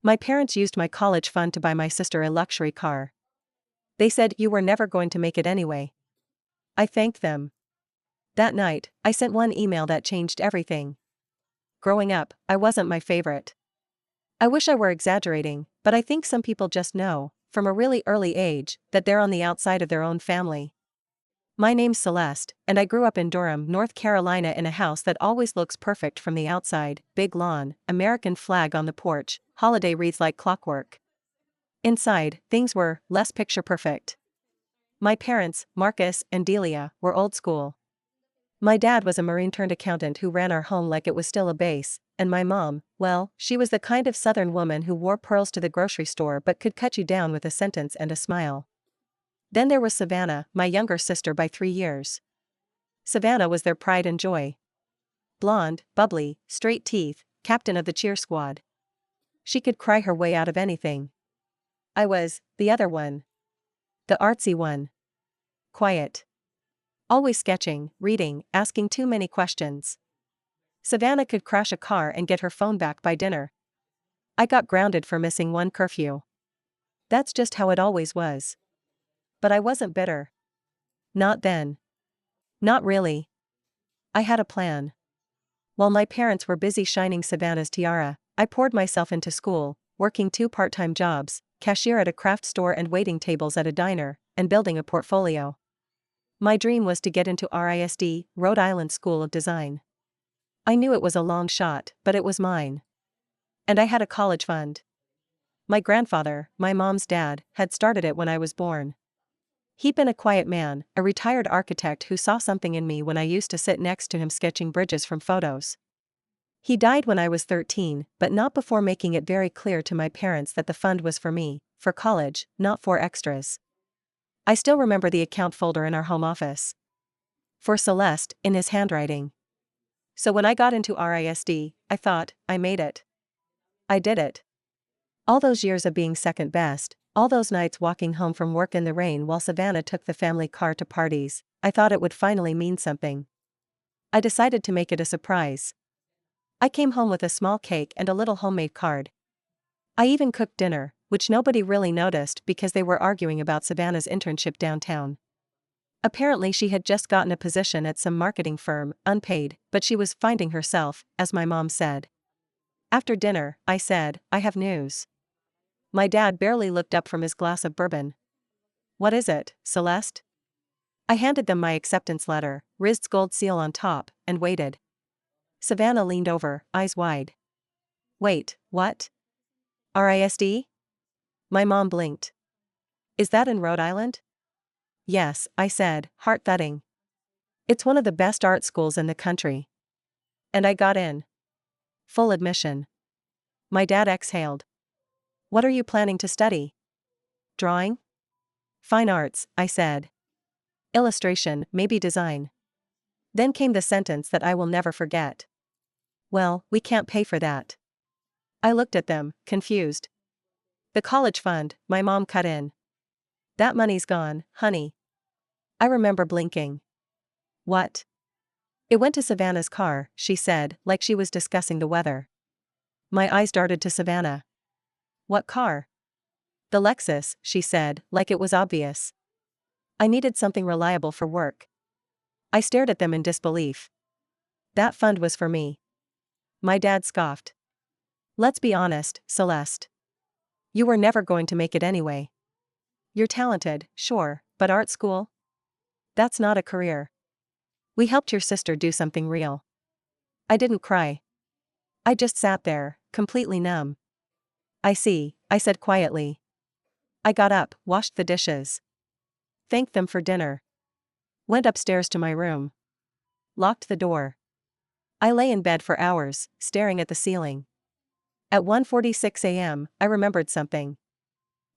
My parents used my college fund to buy my sister a luxury car. They said you were never going to make it anyway. I thanked them. That night, I sent one email that changed everything. Growing up, I wasn't my favorite. I wish I were exaggerating, but I think some people just know, from a really early age, that they're on the outside of their own family. My name's Celeste, and I grew up in Durham, North Carolina in a house that always looks perfect from the outside: big lawn, American flag on the porch, holiday wreaths like clockwork. Inside, things were less picture perfect. My parents, Marcus and Delia, were old school. My dad was a Marine-turned-accountant who ran our home like it was still a base, and my mom, well, she was the kind of Southern woman who wore pearls to the grocery store but could cut you down with a sentence and a smile. Then there was Savannah, my younger sister by 3 years. Savannah was their pride and joy. Blonde, bubbly, straight teeth, captain of the cheer squad. She could cry her way out of anything. I was the other one. The artsy one. Quiet. Always sketching, reading, asking too many questions. Savannah could crash a car and get her phone back by dinner. I got grounded for missing one curfew. That's just how it always was. But I wasn't bitter. Not then. Not really. I had a plan. While my parents were busy shining Savannah's tiara, I poured myself into school, working 2 part-time jobs, cashier at a craft store and waiting tables at a diner, and building a portfolio. My dream was to get into RISD, Rhode Island School of Design. I knew it was a long shot, but it was mine. And I had a college fund. My grandfather, my mom's dad, had started it when I was born. He'd been a quiet man, a retired architect who saw something in me when I used to sit next to him sketching bridges from photos. He died when I was 13, but not before making it very clear to my parents that the fund was for me, for college, not for extras. I still remember the account folder in our home office. For Celeste, in his handwriting. So when I got into RISD, I thought, I made it. I did it. All those years of being second best, all those nights walking home from work in the rain while Savannah took the family car to parties, I thought it would finally mean something. I decided to make it a surprise. I came home with a small cake and a little homemade card. I even cooked dinner, which nobody really noticed because they were arguing about Savannah's internship downtown. Apparently she had just gotten a position at some marketing firm, unpaid, but she was finding herself, as my mom said. After dinner, I said, I have news. My dad barely looked up from his glass of bourbon. What is it, Celeste? I handed them my acceptance letter, Riz's gold seal on top, and waited. Savannah leaned over, eyes wide. Wait, what? RISD? My mom blinked. Is that in Rhode Island? Yes, I said, heart thudding. It's one of the best art schools in the country. And I got in. Full admission. My dad exhaled. What are you planning to study? Drawing? Fine arts, I said. Illustration, maybe design. Then came the sentence that I will never forget. Well, we can't pay for that. I looked at them, confused. The college fund, my mom cut in. That money's gone, honey. I remember blinking. What? It went to Savannah's car, she said, like she was discussing the weather. My eyes darted to Savannah. What car? The Lexus, she said, like it was obvious. I needed something reliable for work. I stared at them in disbelief. That fund was for me. My dad scoffed. Let's be honest, Celeste. You were never going to make it anyway. You're talented, sure, but art school? That's not a career. We helped your sister do something real. I didn't cry. I just sat there, completely numb. I see, I said quietly. I got up, washed the dishes. Thanked them for dinner. Went upstairs to my room. Locked the door. I lay in bed for hours, staring at the ceiling. At 1:46 a.m., I remembered something.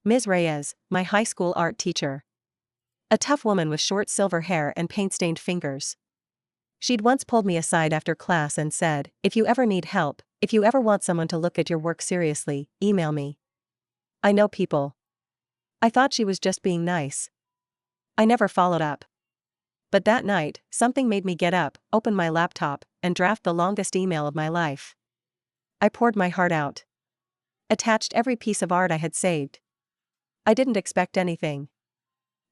Ms. Reyes, my high school art teacher. A tough woman with short silver hair and paint-stained fingers. She'd once pulled me aside after class and said, if you ever need help, if you ever want someone to look at your work seriously, email me. I know people. I thought she was just being nice. I never followed up. But that night, something made me get up, open my laptop, and draft the longest email of my life. I poured my heart out. Attached every piece of art I had saved. I didn't expect anything.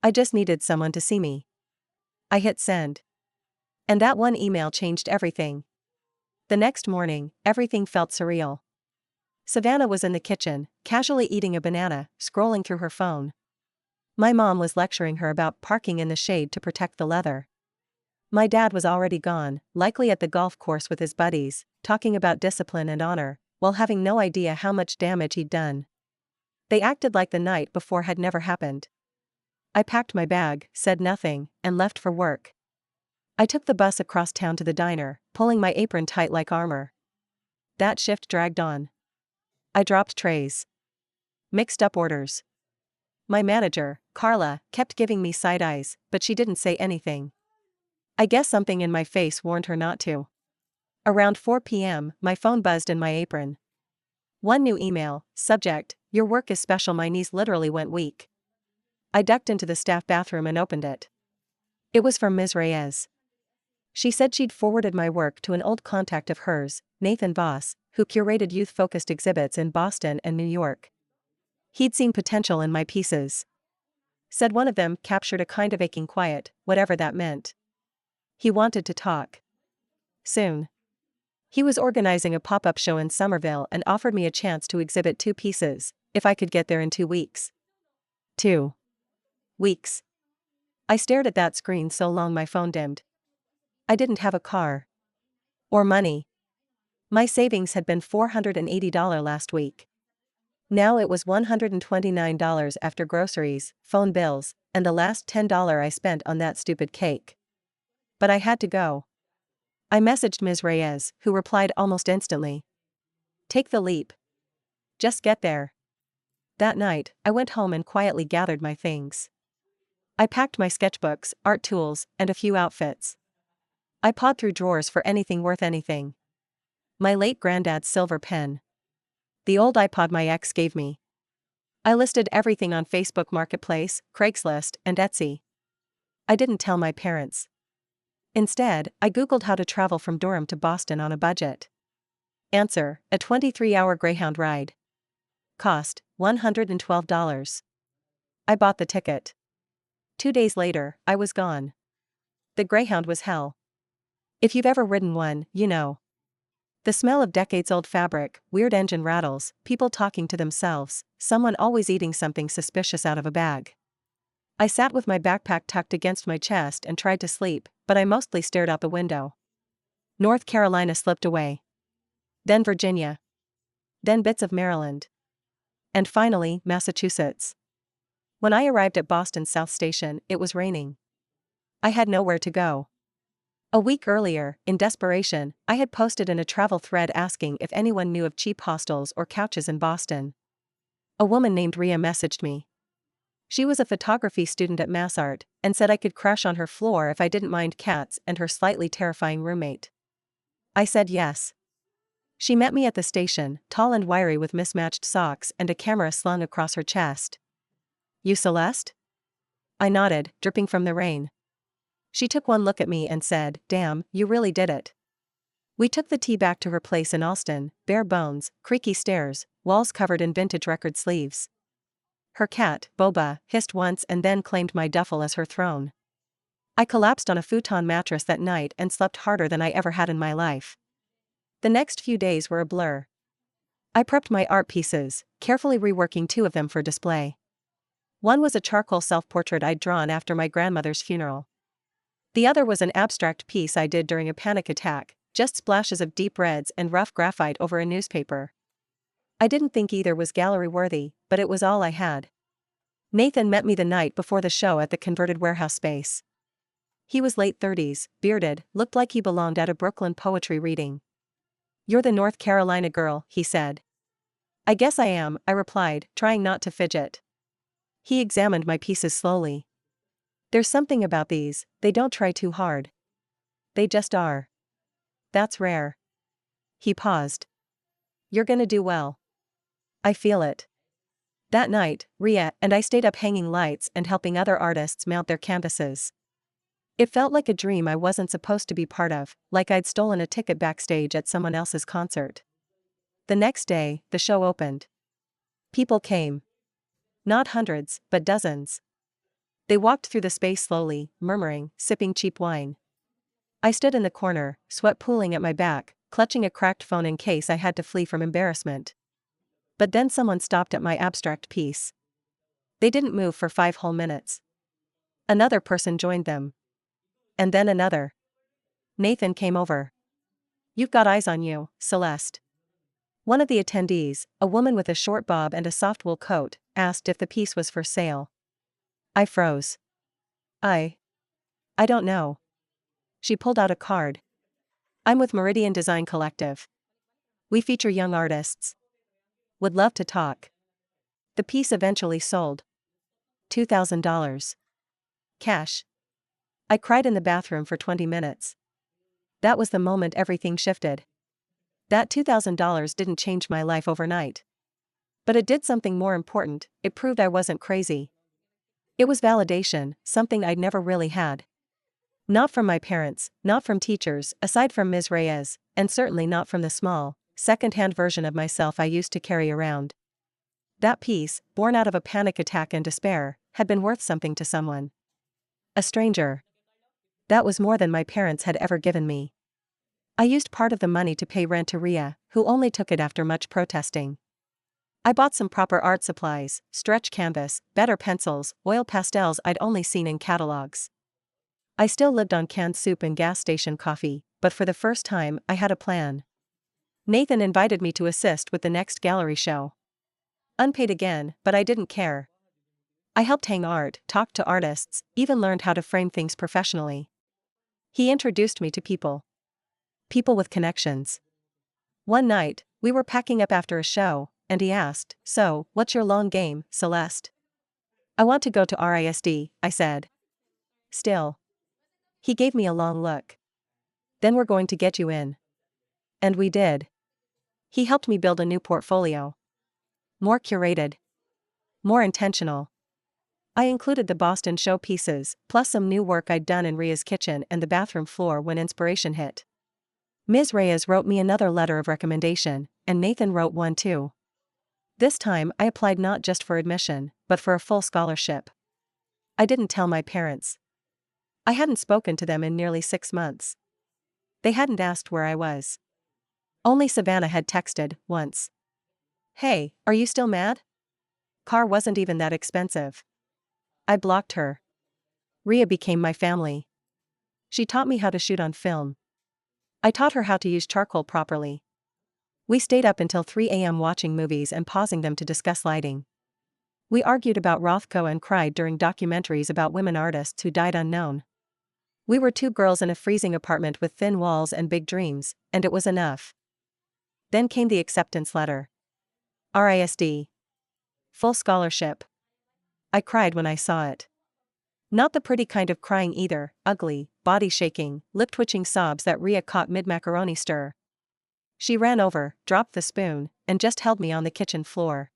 I just needed someone to see me. I hit send. And that one email changed everything. The next morning, everything felt surreal. Savannah was in the kitchen, casually eating a banana, scrolling through her phone. My mom was lecturing her about parking in the shade to protect the leather. My dad was already gone, likely at the golf course with his buddies, talking about discipline and honor, while having no idea how much damage he'd done. They acted like the night before had never happened. I packed my bag, said nothing, and left for work. I took the bus across town to the diner, pulling my apron tight like armor. That shift dragged on. I dropped trays. Mixed up orders. My manager, Carla, kept giving me side eyes, but she didn't say anything. I guess something in my face warned her not to. Around 4 p.m., my phone buzzed in my apron. One new email, subject, "Your work is special." My knees literally went weak. I ducked into the staff bathroom and opened it. It was from Ms. Reyes. She said she'd forwarded my work to an old contact of hers, Nathan Voss, who curated youth-focused exhibits in Boston and New York. He'd seen potential in my pieces. Said one of them captured a kind of aching quiet, whatever that meant. He wanted to talk. Soon. He was organizing a pop-up show in Somerville and offered me a chance to exhibit 2 pieces, if I could get there in 2 weeks. 2 weeks. I stared at that screen so long my phone dimmed. I didn't have a car. Or money. My savings had been $480 last week. Now it was $129 after groceries, phone bills, and the last $10 I spent on that stupid cake. But I had to go. I messaged Ms. Reyes, who replied almost instantly. Take the leap. Just get there. That night, I went home and quietly gathered my things. I packed my sketchbooks, art tools, and a few outfits. I pawed through drawers for anything worth anything. My late granddad's silver pen. The old iPod my ex gave me. I listed everything on Facebook Marketplace, Craigslist, and Etsy. I didn't tell my parents. Instead, I Googled how to travel from Durham to Boston on a budget. Answer: a 23-hour Greyhound ride. Cost: $112. I bought the ticket. 2 days later, I was gone. The Greyhound was hell. If you've ever ridden one, you know. The smell of decades-old fabric, weird engine rattles, people talking to themselves, someone always eating something suspicious out of a bag. I sat with my backpack tucked against my chest and tried to sleep, but I mostly stared out the window. North Carolina slipped away. Then Virginia. Then bits of Maryland. And finally, Massachusetts. When I arrived at Boston's South Station, it was raining. I had nowhere to go. A week earlier, in desperation, I had posted in a travel thread asking if anyone knew of cheap hostels or couches in Boston. A woman named Rhea messaged me. She was a photography student at MassArt, and said I could crash on her floor if I didn't mind cats and her slightly terrifying roommate. I said yes. She met me at the station, tall and wiry with mismatched socks and a camera slung across her chest. You Celeste? I nodded, dripping from the rain. She took one look at me and said, "Damn, you really did it." We took the T back to her place in Alston, bare bones, creaky stairs, walls covered in vintage record sleeves. Her cat, Boba, hissed once and then claimed my duffel as her throne. I collapsed on a futon mattress that night and slept harder than I ever had in my life. The next few days were a blur. I prepped my art pieces, carefully reworking 2 of them for display. One was a charcoal self-portrait I'd drawn after my grandmother's funeral. The other was an abstract piece I did during a panic attack, just splashes of deep reds and rough graphite over a newspaper. I didn't think either was gallery-worthy, but it was all I had. Nathan met me the night before the show at the converted warehouse space. He was late 30s, bearded, looked like he belonged at a Brooklyn poetry reading. "You're the North Carolina girl," he said. "I guess I am," I replied, trying not to fidget. He examined my pieces slowly. "There's something about these, they don't try too hard. They just are. That's rare." He paused. "You're gonna do well. I feel it." That night, Rhea and I stayed up hanging lights and helping other artists mount their canvases. It felt like a dream I wasn't supposed to be part of, like I'd stolen a ticket backstage at someone else's concert. The next day, the show opened. People came. Not hundreds, but dozens. They walked through the space slowly, murmuring, sipping cheap wine. I stood in the corner, sweat pooling at my back, clutching a cracked phone in case I had to flee from embarrassment. But then someone stopped at my abstract piece. They didn't move for 5 whole minutes. Another person joined them. And then another. Nathan came over. "You've got eyes on you, Celeste." One of the attendees, a woman with a short bob and a soft wool coat, asked if the piece was for sale. I froze. I don't know. She pulled out a card. "I'm with Meridian Design Collective. We feature young artists. Would love to talk." The piece eventually sold. $2,000. Cash. I cried in the bathroom for 20 minutes. That was the moment everything shifted. That $2,000 didn't change my life overnight. But it did something more important: it proved I wasn't crazy. It was validation, something I'd never really had. Not from my parents, not from teachers, aside from Ms. Reyes, and certainly not from the small, second-hand version of myself I used to carry around. That piece, born out of a panic attack and despair, had been worth something to someone. A stranger. That was more than my parents had ever given me. I used part of the money to pay rent to Ria, who only took it after much protesting. I bought some proper art supplies, stretch canvas, better pencils, oil pastels I'd only seen in catalogs. I still lived on canned soup and gas station coffee, but for the first time I had a plan. Nathan invited me to assist with the next gallery show. Unpaid again, but I didn't care. I helped hang art, talked to artists, even learned how to frame things professionally. He introduced me to people. People with connections. One night, we were packing up after a show, and he asked, "So, what's your long game, Celeste?" "I want to go to RISD, I said. "Still." He gave me a long look. "Then we're going to get you in." And we did. He helped me build a new portfolio. More curated. More intentional. I included the Boston show pieces, plus some new work I'd done in Ria's kitchen and the bathroom floor when inspiration hit. Ms. Reyes wrote me another letter of recommendation, and Nathan wrote one too. This time I applied not just for admission, but for a full scholarship. I didn't tell my parents. I hadn't spoken to them in nearly 6 months. They hadn't asked where I was. Only Savannah had texted, once. "Hey, are you still mad? Car wasn't even that expensive." I blocked her. Ria became my family. She taught me how to shoot on film. I taught her how to use charcoal properly. We stayed up until 3 a.m. watching movies and pausing them to discuss lighting. We argued about Rothko and cried during documentaries about women artists who died unknown. We were 2 girls in a freezing apartment with thin walls and big dreams, and it was enough. Then came the acceptance letter. RISD. Full scholarship. I cried when I saw it. Not the pretty kind of crying either, ugly, body-shaking, lip-twitching sobs that Ria caught mid-macaroni stir. She ran over, dropped the spoon, and just held me on the kitchen floor.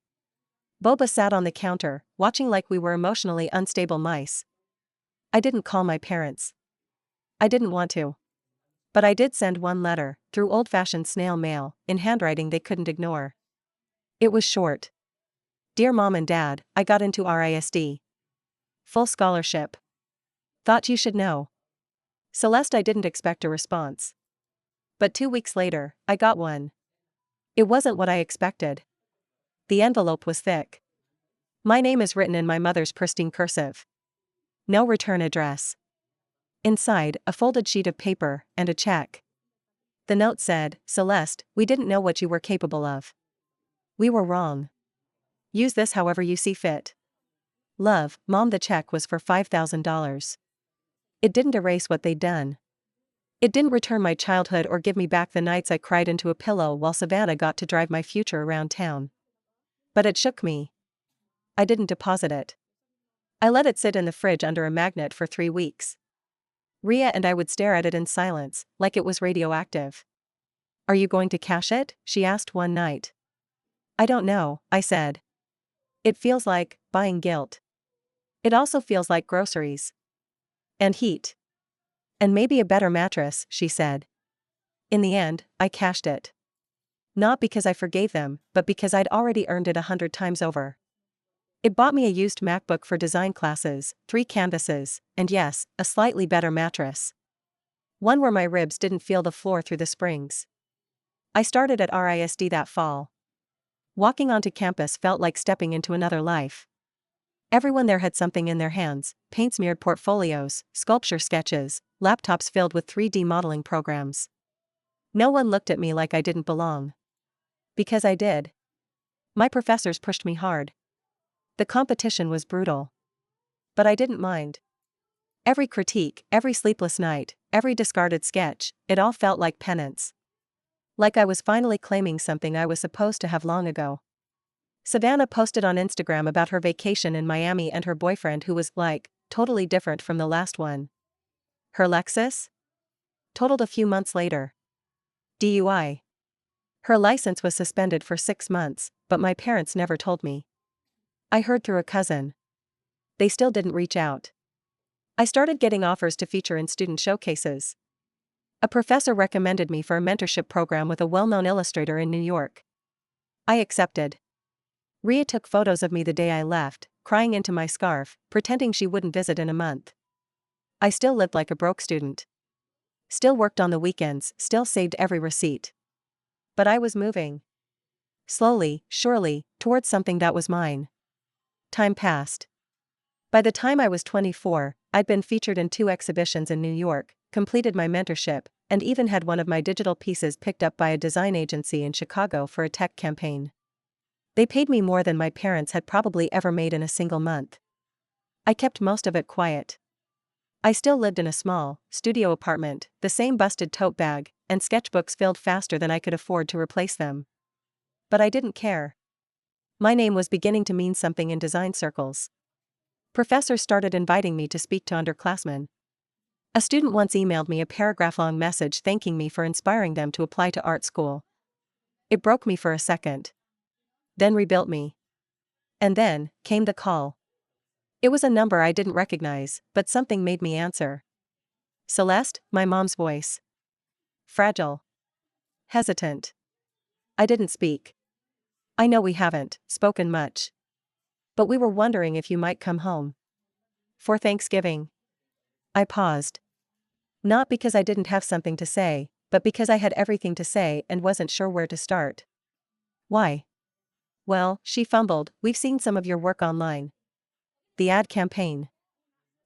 Boba sat on the counter, watching like we were emotionally unstable mice. I didn't call my parents. I didn't want to. But I did send one letter, through old-fashioned snail mail, in handwriting they couldn't ignore. It was short. "Dear Mom and Dad, I got into RISD. Full scholarship. Thought you should know. Celeste." I didn't expect a response. But 2 weeks later, I got one. It wasn't what I expected. The envelope was thick. My name is written in my mother's pristine cursive. No return address. Inside, a folded sheet of paper, and a check. The note said, "Celeste, we didn't know what you were capable of. We were wrong. Use this however you see fit. Love, Mom." The check was for $5,000. It didn't erase what they'd done. It didn't return my childhood or give me back the nights I cried into a pillow while Savannah got to drive my future around town. But it shook me. I didn't deposit it. I let it sit in the fridge under a magnet for 3 weeks. Ria and I would stare at it in silence, like it was radioactive. "Are you going to cash it?" she asked one night. "I don't know," I said. "It feels like buying guilt. It also feels like groceries. And heat. And maybe a better mattress," she said. In the end, I cashed it. Not because I forgave them, but because I'd already earned it 100 times over. It bought me a used MacBook for design classes, 3 canvases, and yes, a slightly better mattress. One where my ribs didn't feel the floor through the springs. I started at RISD that fall. Walking onto campus felt like stepping into another life. Everyone there had something in their hands: paint-smeared portfolios, sculpture sketches, laptops filled with 3D modeling programs. No one looked at me like I didn't belong. Because I did. My professors pushed me hard. The competition was brutal. But I didn't mind. Every critique, every sleepless night, every discarded sketch, it all felt like penance. Like I was finally claiming something I was supposed to have long ago. Savannah posted on Instagram about her vacation in Miami and her boyfriend, who was, like, totally different from the last one. Her Lexus? Totaled a few months later. DUI. Her license was suspended for 6 months, but my parents never told me. I heard through a cousin. They still didn't reach out. I started getting offers to feature in student showcases. A professor recommended me for a mentorship program with a well-known illustrator in New York. I accepted. Rhea took photos of me the day I left, crying into my scarf, pretending she wouldn't visit in a month. I still lived like a broke student. Still worked on the weekends, still saved every receipt. But I was moving. Slowly, surely, towards something that was mine. Time passed. By the time I was 24, I'd been featured in 2 exhibitions in New York, completed my mentorship, and even had one of my digital pieces picked up by a design agency in Chicago for a tech campaign. They paid me more than my parents had probably ever made in a single month. I kept most of it quiet. I still lived in a small, studio apartment, the same busted tote bag, and sketchbooks filled faster than I could afford to replace them. But I didn't care. My name was beginning to mean something in design circles. Professors started inviting me to speak to underclassmen. A student once emailed me a paragraph-long message thanking me for inspiring them to apply to art school. It broke me for a second. Then rebuilt me. And then came the call. It was a number I didn't recognize, but something made me answer. Celeste, my mom's voice. Fragile. Hesitant. I didn't speak. I know we haven't spoken much. But we were wondering if you might come home. For Thanksgiving. I paused. Not because I didn't have something to say, but because I had everything to say and wasn't sure where to start. Why? Well, she fumbled, we've seen some of your work online. The ad campaign.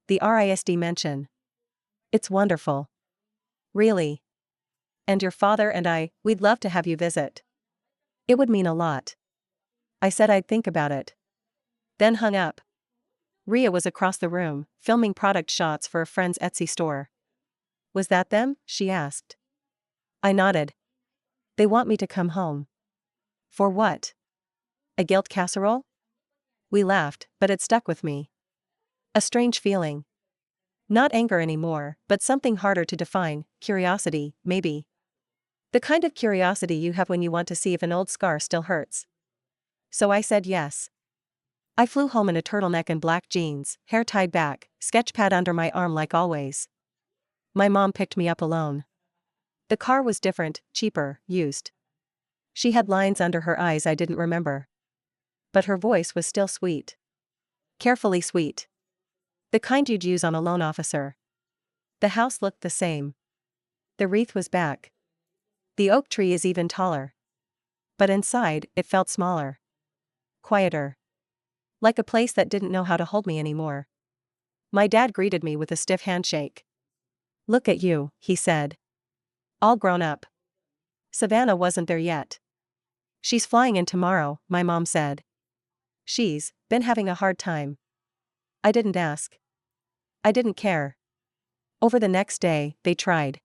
The RISD mention. It's wonderful. Really. And your father and we'd love to have you visit. It would mean a lot. I said I'd think about it. Then hung up. Rhea was across the room, filming product shots for a friend's Etsy store. Was that them? She asked. I nodded. They want me to come home. For what? A guilt casserole? We laughed, but it stuck with me. A strange feeling. Not anger anymore, but something harder to define, curiosity, maybe. The kind of curiosity you have when you want to see if an old scar still hurts. So I said yes. I flew home in a turtleneck and black jeans, hair tied back, sketchpad under my arm like always. My mom picked me up alone. The car was different, cheaper, used. She had lines under her eyes I didn't remember. But her voice was still sweet. Carefully sweet. The kind you'd use on a loan officer. The house looked the same. The wreath was back. The oak tree is even taller. But inside, it felt smaller. Quieter. Like a place that didn't know how to hold me anymore. My dad greeted me with a stiff handshake. Look at you, he said. All grown up. Savannah wasn't there yet. She's flying in tomorrow, my mom said. She's been having a hard time. I didn't ask. I didn't care. Over the next day, they tried.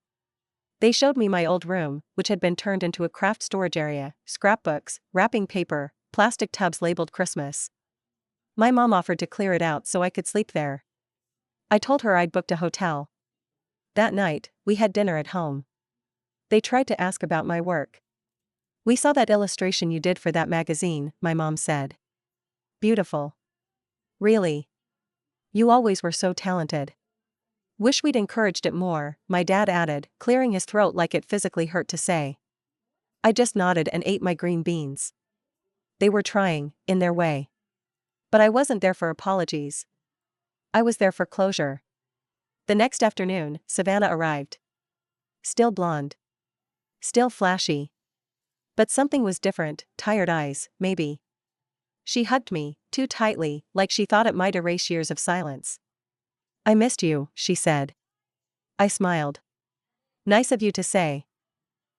They showed me my old room, which had been turned into a craft storage area, scrapbooks, wrapping paper, plastic tubs labeled Christmas. My mom offered to clear it out so I could sleep there. I told her I'd booked a hotel. That night, we had dinner at home. They tried to ask about my work. We saw that illustration you did for that magazine, my mom said. Beautiful. Really? You always were so talented. Wish we'd encouraged it more, my dad added, clearing his throat like it physically hurt to say. I just nodded and ate my green beans. They were trying, in their way. But I wasn't there for apologies. I was there for closure. The next afternoon, Savannah arrived. Still blonde. Still flashy. But something was different, tired eyes, maybe. She hugged me, too tightly, like she thought it might erase years of silence. I missed you, she said. I smiled. Nice of you to say.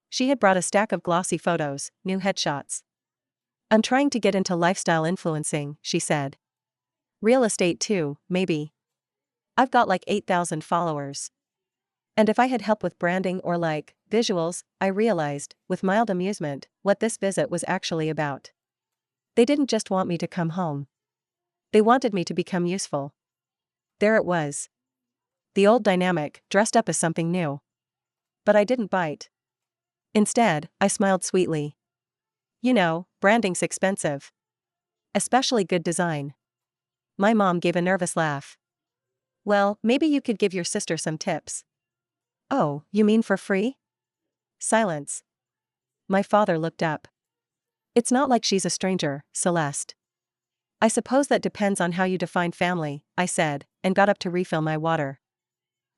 She had brought a stack of glossy photos, new headshots. I'm trying to get into lifestyle influencing, she said. Real estate too, maybe. I've got like 8,000 followers. And if I had help with branding or visuals, I realized, with mild amusement, what this visit was actually about. They didn't just want me to come home. They wanted me to become useful. There it was. The old dynamic, dressed up as something new. But I didn't bite. Instead, I smiled sweetly. You know, branding's expensive. Especially good design. My mom gave a nervous laugh. Well, maybe you could give your sister some tips. Oh, you mean for free? Silence. My father looked up. It's not like she's a stranger, Celeste. I suppose that depends on how you define family, I said, and got up to refill my water.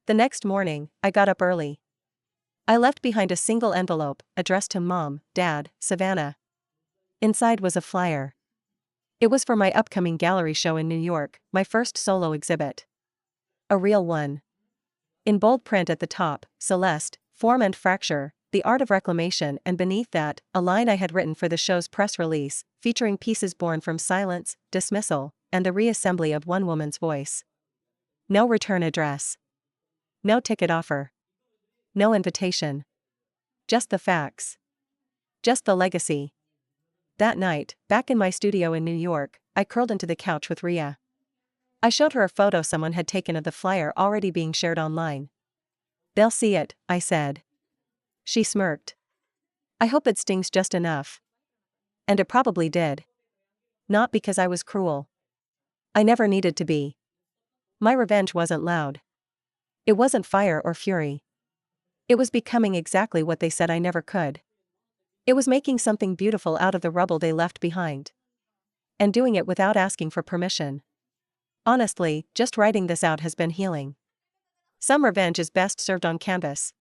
The next morning, I got up early. I left behind a single envelope, addressed to Mom, Dad, Savannah. Inside was a flyer. It was for my upcoming gallery show in New York, my first solo exhibit. A real one. In bold print at the top, Celeste, Form and Fracture, The Art of Reclamation, and beneath that, a line I had written for the show's press release, featuring pieces born from silence, dismissal, and the reassembly of one woman's voice. No return address. No ticket offer. No invitation. Just the facts. Just the legacy. That night, back in my studio in New York, I curled into the couch with Rhea. I showed her a photo someone had taken of the flyer already being shared online. They'll see it, I said. She smirked. I hope it stings just enough. And it probably did. Not because I was cruel. I never needed to be. My revenge wasn't loud. It wasn't fire or fury. It was becoming exactly what they said I never could. It was making something beautiful out of the rubble they left behind. And doing it without asking for permission. Honestly, just writing this out has been healing. Some revenge is best served on canvas.